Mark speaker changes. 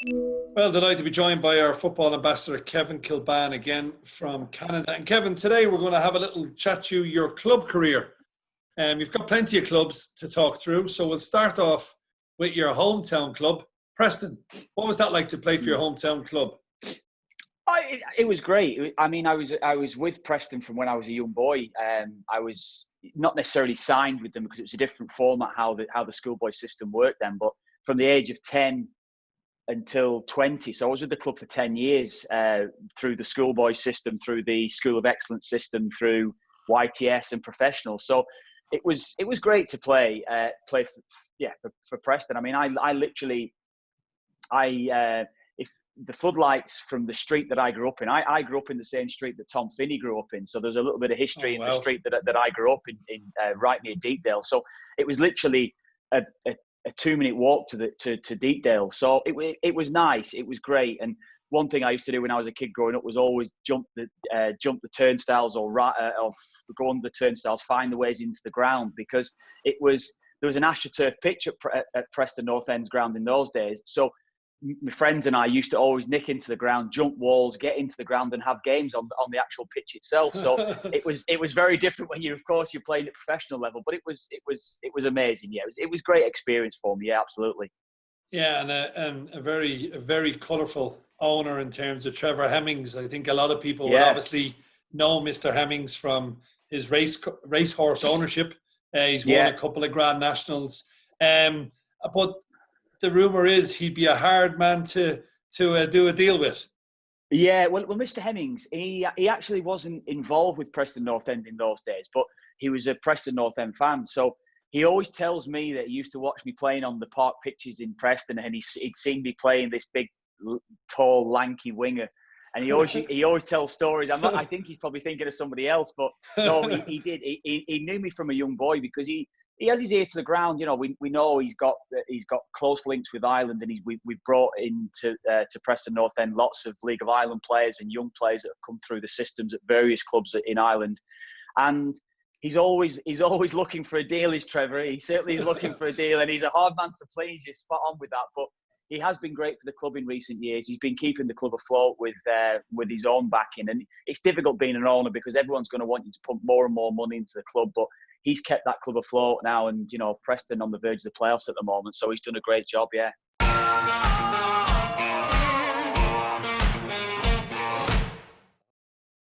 Speaker 1: Well, delighted to be joined by our football ambassador, Kevin Kilbane, again from Canada. And Kevin, today we're going to have a little chat to your club career. You've got plenty of clubs to talk through, so we'll start off with your hometown club, Preston. What was that like to play for your hometown club?
Speaker 2: It was great. I mean, I was with Preston from when I was a young boy. I was not necessarily signed with them because it was a different format how the schoolboy system worked then. But from the age of 10 until 20, so I was with the club for 10 years through the schoolboy system, through the School of Excellence system, through YTS and professional. So it was great to play for Preston. I mean, if the floodlights from the street that I grew up in, I grew up in the same street that Tom Finney grew up in. So there's a little bit of history in the street that I grew up in right near Deepdale. So it was literally a 2-minute walk to Deepdale. So it was nice. It was great. And one thing I used to do when I was a kid growing up was always jump the turnstiles or go under the turnstiles, find the ways into the ground, because there was an AstroTurf pitch at Preston North End's ground in those days. So my friends and I used to always nick into the ground, jump walls, get into the ground, and have games on the actual pitch itself. So it was very different when you're playing at professional level. But it was amazing. Yeah, it was great experience for me. Yeah, absolutely.
Speaker 1: Yeah, and a very colourful owner in terms of Trevor Hemmings. I think a lot of people would obviously know Mr. Hemmings from his racehorse ownership. He's won a couple of Grand Nationals. But the rumour is he'd be a hard man to do a deal with.
Speaker 2: Yeah, well, Mr. Hemmings, he actually wasn't involved with Preston North End in those days, but he was a Preston North End fan. So he always tells me that he used to watch me playing on the park pitches in Preston, and he'd seen me playing this big, tall, lanky winger. And he always tells stories. I think he's probably thinking of somebody else, but no, he did. He knew me from a young boy because he has his ear to the ground. You know, we know he's got close links with Ireland, and we've brought into to Preston North End lots of League of Ireland players and young players that have come through the systems at various clubs in Ireland. And he's always looking for a deal, is Trevor. He certainly is looking for a deal, and he's a hard man to please. You're spot on with that, but he has been great for the club in recent years. He's been keeping the club afloat with his own backing, and it's difficult being an owner because everyone's going to want you to pump more and more money into the club. But he's kept that club afloat now, and Preston on the verge of the playoffs at the moment, so he's done a great job. Yeah.